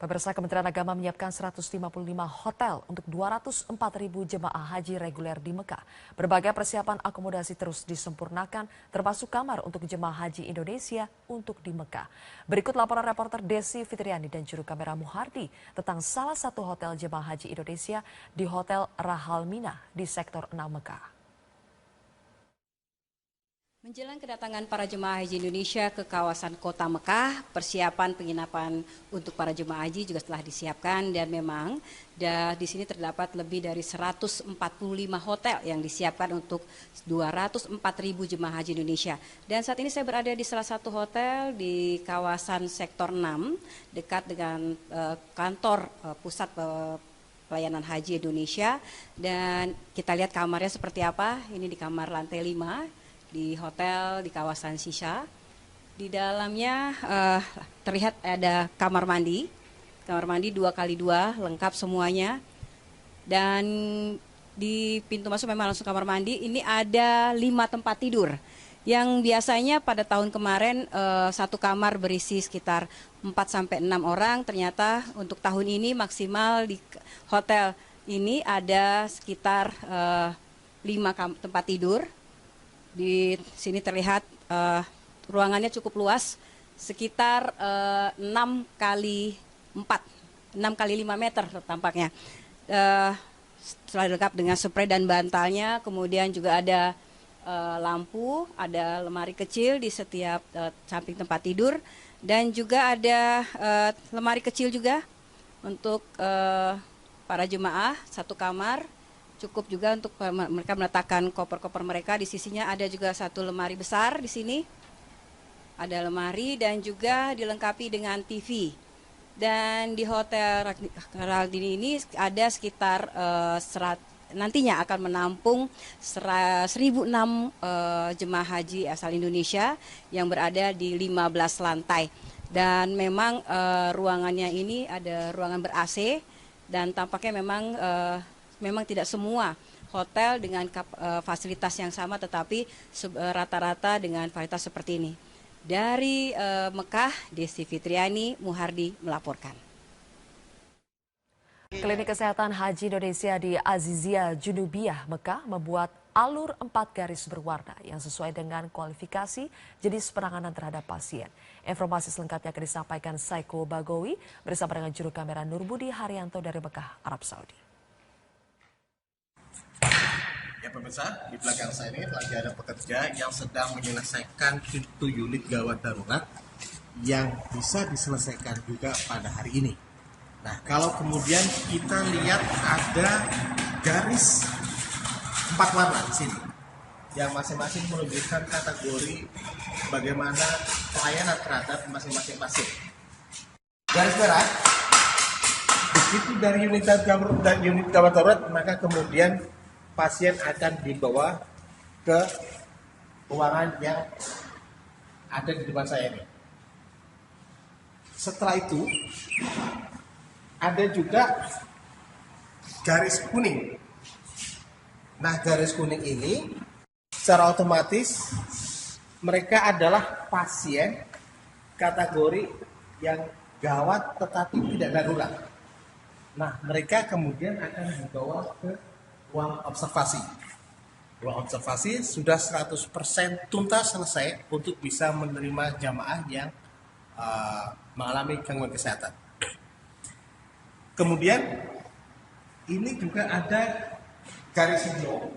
Pemirsa, Kementerian Agama menyiapkan 155 hotel untuk 204.000 jemaah haji reguler di Mekah. Berbagai persiapan akomodasi terus disempurnakan, termasuk kamar untuk jemaah haji Indonesia untuk di Mekah. Berikut laporan reporter Desi Fitriani dan juru kamera Muhardi tentang salah satu hotel jemaah haji Indonesia di Hotel Rahal Mina di Sektor 6 Mekah. Menjelang kedatangan para jemaah haji Indonesia ke kawasan kota Mekah, persiapan penginapan untuk para jemaah haji juga telah disiapkan dan memang di sini terdapat lebih dari 145 hotel yang disiapkan untuk 204.000 jemaah haji Indonesia. Dan saat ini saya berada di salah satu hotel di kawasan Sektor 6 dekat dengan kantor pusat pelayanan haji Indonesia, dan kita lihat kamarnya seperti apa. Ini di kamar lantai 5 di hotel di kawasan Shisha. Di dalamnya terlihat ada kamar mandi 2x2 lengkap semuanya, dan di pintu masuk memang langsung kamar mandi. Ini ada 5 tempat tidur yang biasanya pada tahun kemarin satu kamar berisi sekitar 4-6 orang. Ternyata untuk tahun ini maksimal di hotel ini ada sekitar 5 tempat tidur. Di sini terlihat ruangannya cukup luas, sekitar 6x5 meter tampaknya. Setelah lengkap dengan spray dan bantalnya, kemudian juga ada lampu, ada lemari kecil di setiap samping tempat tidur, dan juga ada lemari kecil juga untuk para jemaah, satu kamar. Cukup juga untuk mereka meletakkan koper-koper mereka. Di sisinya ada juga satu lemari besar di sini. Ada lemari dan juga dilengkapi dengan TV. Dan di Hotel Rahaldini ini ada sekitar nantinya akan menampung 1.006 jemaah haji asal Indonesia yang berada di 15 lantai. Dan memang ruangannya ini ada ruangan ber-AC, dan tampaknya memang tidak semua hotel dengan fasilitas yang sama, tetapi rata-rata dengan fasilitas seperti ini. Dari Mekah, Desi Fitriani, Muhardi melaporkan. Klinik Kesehatan Haji Indonesia di Azizia Junubiyah, Mekah membuat alur 4 garis berwarna yang sesuai dengan kualifikasi jenis penanganan terhadap pasien. Informasi selengkapnya akan disampaikan Saiko Bagowi bersama dengan juru kamera Nurbudi Haryanto dari Mekah, Arab Saudi. Ya pemirsa, di belakang saya ini lagi ada pekerja yang sedang menyelesaikan pintu unit gawat darurat yang bisa diselesaikan juga pada hari ini. Nah, kalau kemudian kita lihat ada garis 4 warna di sini yang masing-masing menunjukkan kategori bagaimana pelayanan terhadap masing-masing pasien. Garis merah begitu dari unit gawat darurat, maka kemudian pasien akan dibawa ke ruangan yang ada di depan saya ini. Setelah itu ada juga garis kuning. Nah, garis kuning ini secara otomatis mereka adalah pasien kategori yang gawat tetapi tidak darurat. Nah, mereka kemudian akan dibawa ke ruang observasi. Ruang observasi sudah 100% tuntas selesai untuk bisa menerima jamaah yang mengalami gangguan kesehatan. Kemudian ini juga ada garis hijau.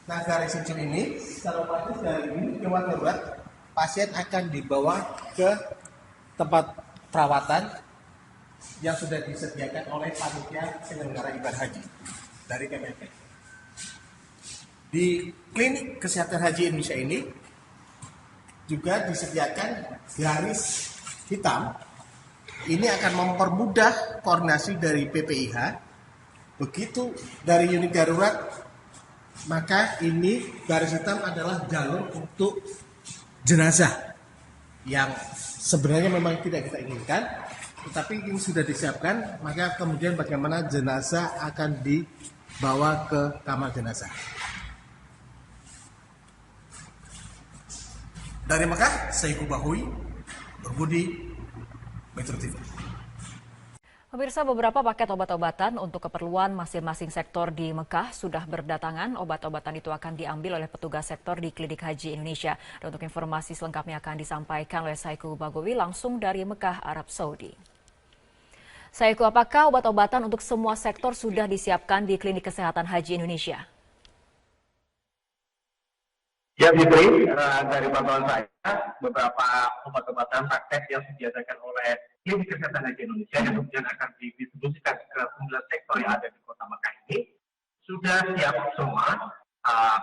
Nah, garis hijau ini secara otomatis dari ini gawat darurat, pasien akan dibawa ke tempat perawatan yang sudah disediakan oleh panitia penyelenggara ibadah haji dari Kemenkes. Di klinik kesehatan haji Indonesia ini juga disediakan garis hitam. Ini akan mempermudah koordinasi dari PPIH. Begitu dari unit darurat, maka ini garis hitam adalah jalur untuk jenazah yang sebenarnya memang tidak kita inginkan, tetapi ini sudah disiapkan. Maka kemudian bagaimana jenazah akan dibawa ke kamar jenazah. Dari Mekah, Saiko Bahoui, Nurbudi Metro TV. Pemirsa, beberapa paket obat-obatan untuk keperluan masing-masing sektor di Mekah sudah berdatangan. Obat-obatan itu akan diambil oleh petugas sektor di Klinik Haji Indonesia. Dan untuk informasi selengkapnya akan disampaikan oleh Saiku Bagowi langsung dari Mekah, Arab Saudi. Saiku, apakah obat-obatan untuk semua sektor sudah disiapkan di Klinik Kesehatan Haji Indonesia? Ya, Fitri, dari pantauan saya, beberapa obat-obatan paket yang disediakan oleh Klinik Kesehatan Haji Indonesia yang kemudian akan didistribusikan ke 9 sektor yang ada di Kota Mekah ini sudah siap semua.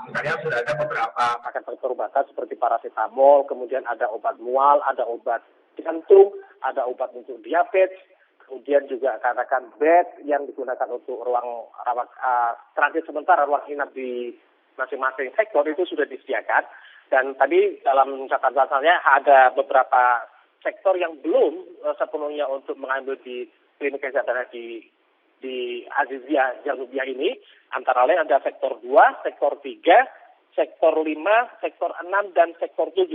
Misalnya sudah ada beberapa paket obat-obatan seperti paracetamol, kemudian ada obat mual, ada obat jantung, ada obat untuk diabetes, kemudian juga katakan bed yang digunakan untuk ruang rawat transit sementara, ruang inap di masing-masing sektor itu sudah disediakan. Dan tadi dalam catatan saya ada beberapa sektor yang belum sepenuhnya untuk mengambil di Klinik Kesehatan Haji di Aziziyah Jalubiyah ini. Antara lain ada sektor 2, sektor 3, sektor 5, sektor 6, dan sektor 7.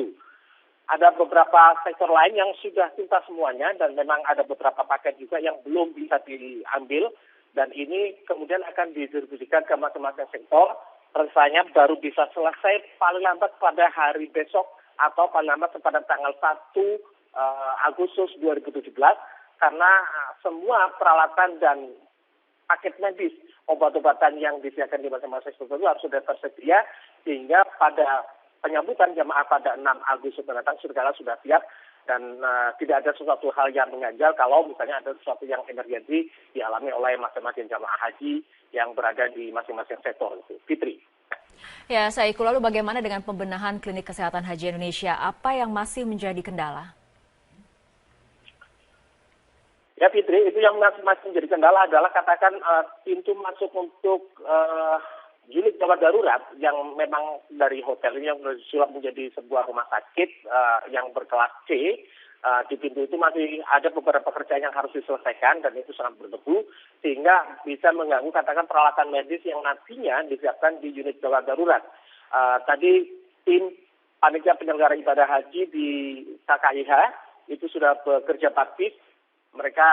Ada beberapa sektor lain yang sudah tuntas semuanya dan memang ada beberapa paket juga yang belum bisa diambil. Dan ini kemudian akan didistribusikan ke masing-masing sektor. Rasanya baru bisa selesai paling lambat pada hari besok atau paling lambat pada tanggal 1 Agustus 2017 karena semua peralatan dan paket medis obat-obatan yang disediakan di masing-masing sektor itu harus sudah tersedia sehingga pada penyambutan jamaah pada 6 Agustus mendatang segala sudah siap dan tidak ada sesuatu hal yang mengganjal kalau misalnya ada sesuatu yang emergensi dialami oleh masing-masing jamaah haji yang berada di masing-masing sektor itu. Fitri. Ya, Saiku, lalu bagaimana dengan pembenahan Klinik Kesehatan Haji Indonesia? Apa yang masih menjadi kendala? Ya Fitri, itu yang masih menjadi kendala adalah katakan pintu masuk untuk unit gawat darurat yang memang dari hotel ini yang disulap menjadi sebuah rumah sakit yang berkelas C. Di pintu itu masih ada beberapa pekerjaan yang harus diselesaikan dan itu sangat berdebu sehingga bisa mengganggu katakan peralatan medis yang nantinya disiapkan di unit gawat darurat. Tadi tim panitia penyelenggara ibadah haji di KKIH itu sudah bekerja bakti. Mereka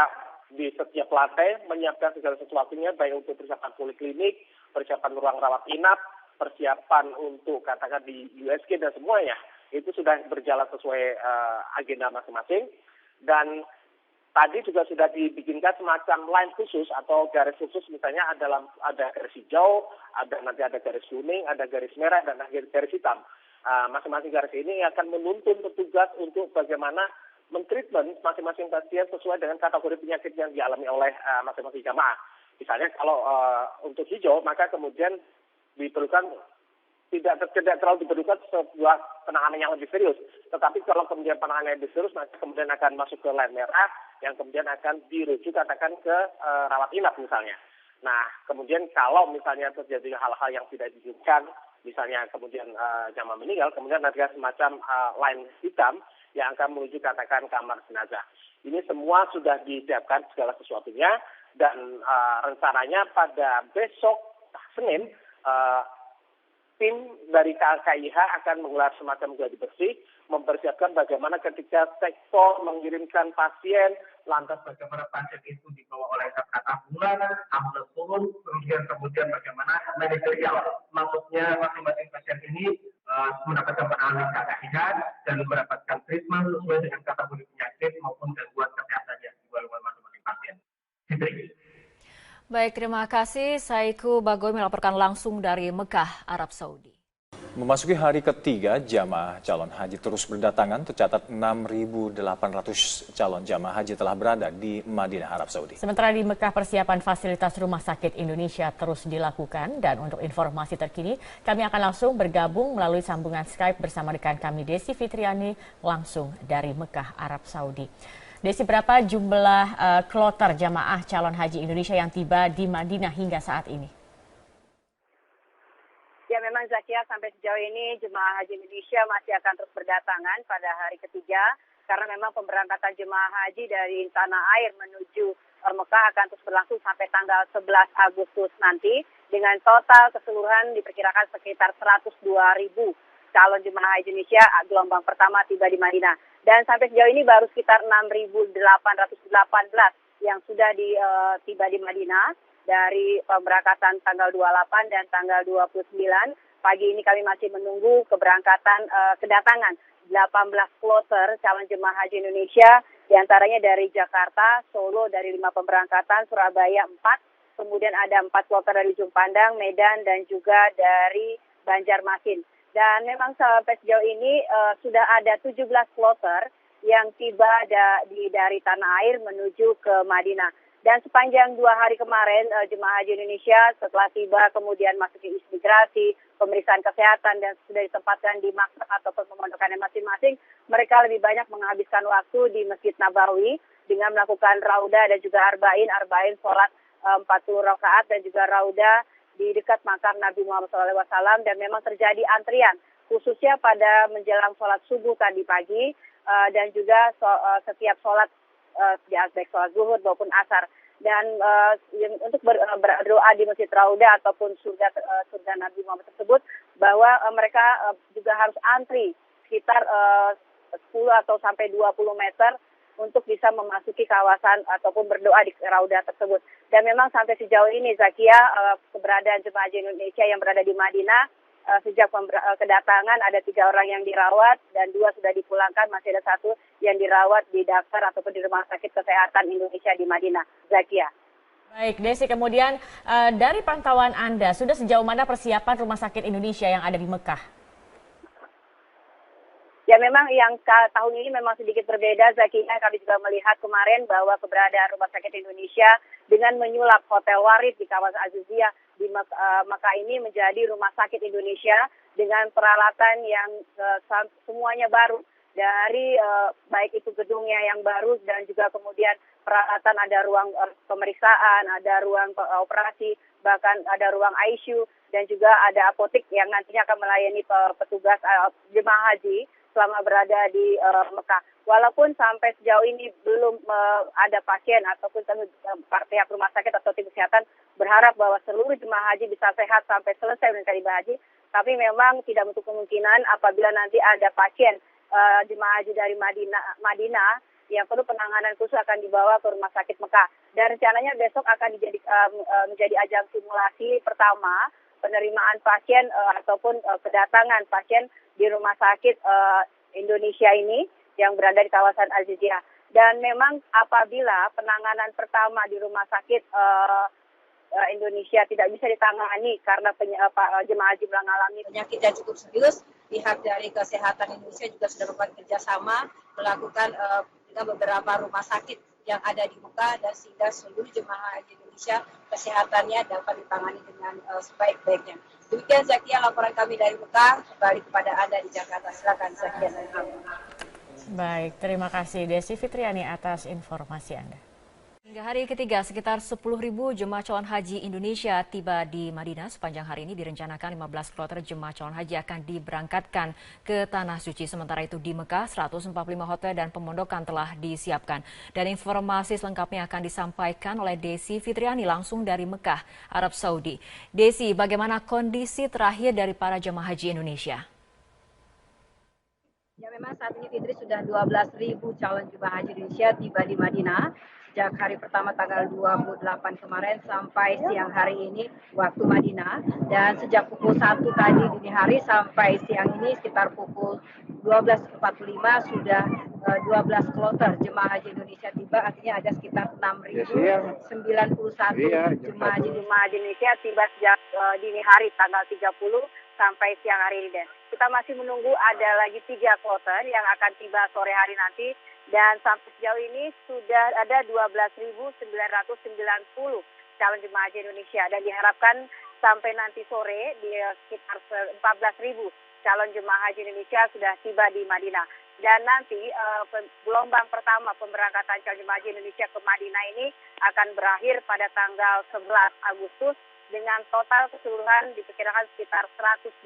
di setiap lantai menyiapkan segala sesuatunya baik untuk persiapan poliklinik, persiapan ruang rawat inap, persiapan untuk katakan di USG dan semuanya. Itu sudah berjalan sesuai agenda masing-masing. Dan tadi juga sudah dibikinkan semacam line khusus atau garis khusus, misalnya ada garis hijau, nanti ada garis kuning, ada garis merah, dan ada garis hitam. Masing-masing garis ini akan menuntun petugas untuk bagaimana mentreatment masing-masing pasien sesuai dengan kategori penyakit yang dialami oleh masing-masing jamaah. Misalnya kalau untuk hijau, maka kemudian diperlukan tidak terlalu diperlukan sebuah penanganan yang lebih serius. Tetapi kalau kemudian penanganan yang lebih serius, maka kemudian akan masuk ke line merah yang kemudian akan dirujuk katakan ke rawat inap misalnya. Nah, kemudian kalau misalnya terjadi hal-hal yang tidak diinginkan, misalnya kemudian jamaah meninggal, kemudian ada semacam line hitam yang akan menuju katakan kamar jenazah. Ini semua sudah disiapkan segala sesuatunya dan rencananya pada besok Senin tim dari KKIH akan menggelar semacam gladi bersih, mempersiapkan bagaimana ketika sektor mengirimkan pasien, lantas bagaimana pasien itu dibawa oleh ambulans, ambulans turun, kemudian bagaimana manajerial, maksudnya masing-masing pasien ini mendapatkan penanganan KKIH dan mendapatkan treatment sesuai dengan kategori penyakit maupun gangguan kesehatan yang dialami masing-masing pasien. Fitri. Baik, terima kasih. Saiku Bagoy melaporkan langsung dari Mekah, Arab Saudi. Memasuki hari ketiga, jamaah calon haji terus berdatangan. Tercatat 6.800 calon jamaah haji telah berada di Madinah, Arab Saudi. Sementara di Mekah, persiapan fasilitas Rumah Sakit Indonesia terus dilakukan. Dan untuk informasi terkini, kami akan langsung bergabung melalui sambungan Skype bersama rekan kami Desi Fitriani langsung dari Mekah, Arab Saudi. Desi, berapa jumlah kloter jamaah calon haji Indonesia yang tiba di Madinah hingga saat ini? Ya, memang Zakia, sampai sejauh ini jemaah haji Indonesia masih akan terus berdatangan pada hari ketiga karena memang pemberangkatan jemaah haji dari tanah air menuju Mekah akan terus berlangsung sampai tanggal 11 Agustus nanti dengan total keseluruhan diperkirakan sekitar 102.000 calon jemaah haji Indonesia gelombang pertama tiba di Madinah. Dan sampai sejauh ini baru sekitar 6.818 yang sudah tiba di Madinah dari pemberangkatan tanggal 28 dan tanggal 29. Pagi ini kami masih menunggu kedatangan 18 kloter calon jemaah haji Indonesia, diantaranya dari Jakarta, Solo dari 5 pemberangkatan, Surabaya 4, kemudian ada 4 kloter dari Ujung Pandang, Medan, dan juga dari Banjarmasin. Dan memang sampai sejauh ini sudah ada 17 kloter yang tiba dari tanah air menuju ke Madinah. Dan sepanjang 2 hari kemarin, jemaah haji Indonesia setelah tiba kemudian masuk ke imigrasi, pemeriksaan kesehatan, dan sudah ditempatkan di maktab ataupun pemondokannya masing-masing, mereka lebih banyak menghabiskan waktu di Masjid Nabawi dengan melakukan raudah dan juga arba'in sholat 40 rakaat dan juga raudah di dekat makam Nabi Muhammad SAW, dan memang terjadi antrian khususnya pada menjelang sholat subuh tadi pagi dan juga setiap sholat baik sholat zuhur maupun asar, dan untuk berdoa di Masjid Raudah ataupun surga Nabi Muhammad tersebut, bahwa mereka juga harus antri sekitar 10 atau sampai 20 meter untuk bisa memasuki kawasan ataupun berdoa di Raudah tersebut. Dan memang sampai sejauh ini, Zakia, keberadaan jemaah haji Indonesia yang berada di Madinah, sejak kedatangan ada 3 orang yang dirawat dan 2 sudah dipulangkan, masih ada 1 yang dirawat di Dakar ataupun di Rumah Sakit Kesehatan Indonesia di Madinah. Zakia. Baik, Desi, kemudian dari pantauan Anda, sudah sejauh mana persiapan Rumah Sakit Indonesia yang ada di Mekah? Ya, memang yang tahun ini memang sedikit berbeda, Zakia. Kami juga melihat kemarin bahwa keberadaan Rumah Sakit Indonesia dengan menyulap Hotel Waris di kawasan Aziziyah di Mekah ini menjadi Rumah Sakit Indonesia dengan peralatan yang semuanya baru. Dari baik itu gedungnya yang baru dan juga kemudian peralatan, ada ruang pemeriksaan, ada ruang operasi, bahkan ada ruang ICU, dan juga ada apotek yang nantinya akan melayani petugas jemaah haji selama berada di Mekah. Walaupun sampai sejauh ini belum ada pasien ataupun pihak rumah sakit atau tim kesehatan berharap bahwa seluruh jemaah haji bisa sehat sampai selesai menunaikan ibadah haji, tapi memang tidak menutup kemungkinan apabila nanti ada pasien jemaah haji dari Madinah yang perlu penanganan khusus akan dibawa ke rumah sakit Mekah. Dan rencananya besok akan menjadi ajang simulasi pertama penerimaan pasien ataupun kedatangan pasien di rumah sakit Indonesia ini yang berada di kawasan Aziziyah. Dan memang apabila penanganan pertama di rumah sakit Indonesia tidak bisa ditangani karena jemaah haji mengalami Penyakit yang cukup serius, pihak dari Kesehatan Indonesia juga sudah melakukan kerjasama melakukan dengan beberapa rumah sakit yang ada di Mekah, dan sehingga seluruh jemaah haji Indonesia kesehatannya dapat ditangani dengan sebaik-baiknya. Demikian, Zakia, laporan kami dari Mekah. Kembali kepada Anda di Jakarta. Silakan, Zakia dan Alma. Baik, terima kasih Desi Fitriani atas informasi Anda. Hingga hari ketiga, sekitar 10.000 jemaah calon haji Indonesia tiba di Madinah. Sepanjang hari ini direncanakan 15 kloter jemaah calon haji akan diberangkatkan ke Tanah Suci. Sementara itu di Mekah, 145 hotel dan pemondokan telah disiapkan. Dan informasi selengkapnya akan disampaikan oleh Desi Fitriani langsung dari Mekah, Arab Saudi. Desi, bagaimana kondisi terakhir dari para jemaah haji Indonesia? Ya, memang saat ini Fitri sudah 12.000 calon jemaah haji Indonesia tiba di Madinah sejak hari pertama tanggal 28 kemarin sampai siang hari ini waktu Madinah, dan sejak pukul 1 tadi dini hari sampai siang ini sekitar pukul 12.45 sudah 12 kloter jemaah haji Indonesia tiba, artinya ada sekitar 6.091 jemaah haji Indonesia tiba sejak dini hari tanggal 30 sampai siang hari ini. Dan kita masih menunggu ada lagi 3 kloter yang akan tiba sore hari nanti, dan sampai sejauh ini sudah ada 12.990 calon jemaah haji Indonesia, dan diharapkan sampai nanti sore di sekitar 14.000 calon jemaah haji Indonesia sudah tiba di Madinah. Dan nanti gelombang pertama pemberangkatan calon jemaah haji Indonesia ke Madinah ini akan berakhir pada tanggal 11 Agustus dengan total keseluruhan diperkirakan sekitar 102.000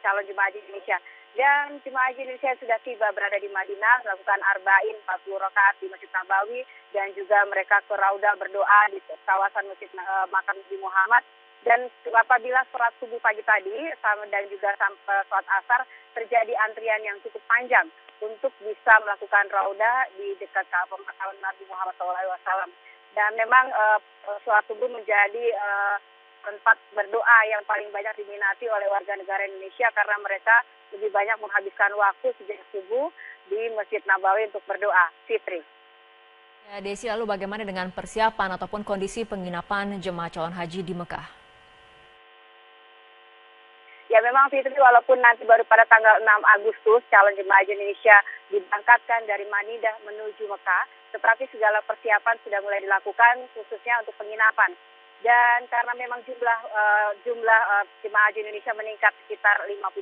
calon jemaah haji Indonesia. Dan jemaah haji Indonesia sudah tiba berada di Madinah, melakukan arba'in 40 rakaat di Masjid Nabawi, dan juga mereka ke Raudah berdoa di kawasan Masjid Makam Nabi Muhammad. Dan apabila sholat subuh pagi tadi dan juga sampai sholat asar terjadi antrian yang cukup panjang untuk bisa melakukan raudah di dekat pemakaman Nabi Muhammad SAW. Dan memang sholat subuh menjadi tempat berdoa yang paling banyak diminati oleh warga negara Indonesia karena mereka lebih banyak menghabiskan waktu sejak subuh di Masjid Nabawi untuk berdoa. Fitri. Ya, Desi, lalu bagaimana dengan persiapan ataupun kondisi penginapan jemaah calon haji di Mekah? Ya memang Fitri, walaupun nanti baru pada tanggal 6 Agustus calon jemaah haji Indonesia diberangkatkan dari Manidah menuju Mekah, tetapi segala persiapan sudah mulai dilakukan khususnya untuk penginapan. Dan karena memang jumlah jemaah haji Indonesia meningkat sekitar 52%,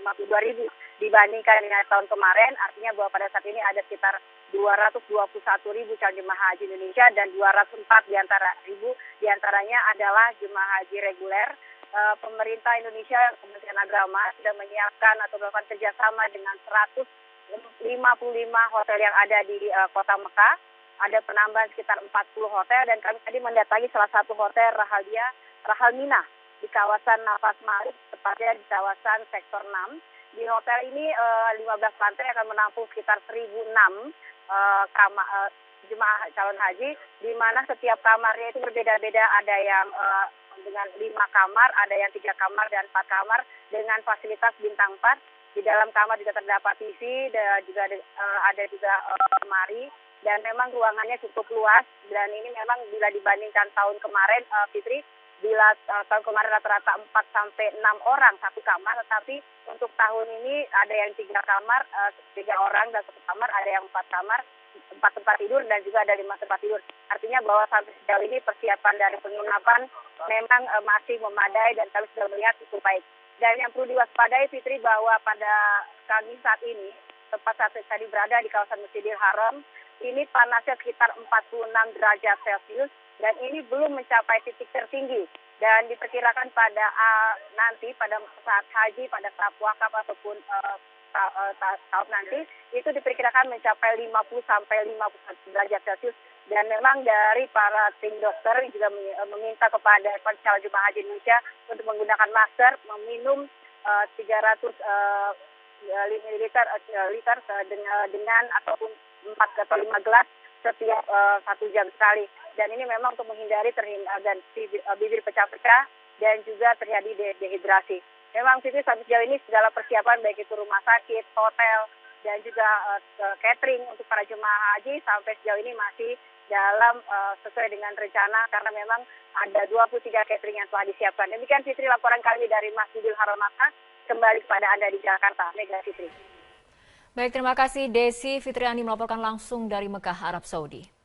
52.000 dibandingkan dengan tahun kemarin, artinya bahwa pada saat ini ada sekitar 221.000 calon jemaah haji Indonesia dan 204 diantaranya adalah jemaah haji reguler. Pemerintah Indonesia, Kementerian Agama sudah menyiapkan atau melakukan kerjasama dengan 155 hotel yang ada di kota Mekah. Ada penambahan sekitar 40 hotel dan kami tadi mendatangi salah satu hotel Rahal Mina di kawasan Nafas Malik, tepatnya di kawasan sektor 6. Di hotel ini 15 lantai akan menampung sekitar 1.006 jemaah calon haji, di mana setiap kamarnya itu berbeda-beda, ada yang dengan 5 kamar, ada yang 3 kamar dan 4 kamar dengan fasilitas bintang 4. Di dalam kamar juga terdapat TV dan juga ada juga lemari dan memang ruangannya cukup luas dan ini memang bila dibandingkan tahun kemarin Fitri, bila tahun kemarin rata-rata 4 sampai 6 orang satu kamar, tetapi untuk tahun ini ada yang 3 kamar, 3 orang dan 1 kamar, ada yang 4 kamar, 4 tempat tidur dan juga ada 5 tempat tidur. Artinya bahwa sampai sejauh ini persiapan dari penginapan memang masih memadai dan kami sudah melihat cukup baik. Dan yang perlu diwaspadai Fitri bahwa pada kami saat ini, tempat saat tadi berada di kawasan Masjidil Haram, ini panasnya sekitar 46 derajat Celcius dan ini belum mencapai titik tertinggi. Dan diperkirakan pada nanti pada saat haji, pada saat wakaf ataupun tahun nanti itu diperkirakan mencapai 50 sampai 51 derajat Celcius dan memang dari para tim dokter juga meminta kepada calon jemaah haji Indonesia untuk menggunakan masker, meminum 300 liter dengan ataupun 4 atau 5 gelas setiap 1 jam sekali. Dan ini memang untuk menghindari dan bibir pecah-pecah dan juga terjadi dehidrasi. Memang sampai sejauh ini segala persiapan baik itu rumah sakit, hotel, dan juga catering untuk para jemaah haji sampai sejauh ini masih dalam sesuai dengan rencana karena memang ada 23 catering yang telah disiapkan. Demikian Fitri laporan kami dari Masjidil Haram Makkah, kembali kepada Anda di Jakarta. Mega Fitri. Baik, terima kasih Desi Fitriani melaporkan langsung dari Mekah, Arab Saudi.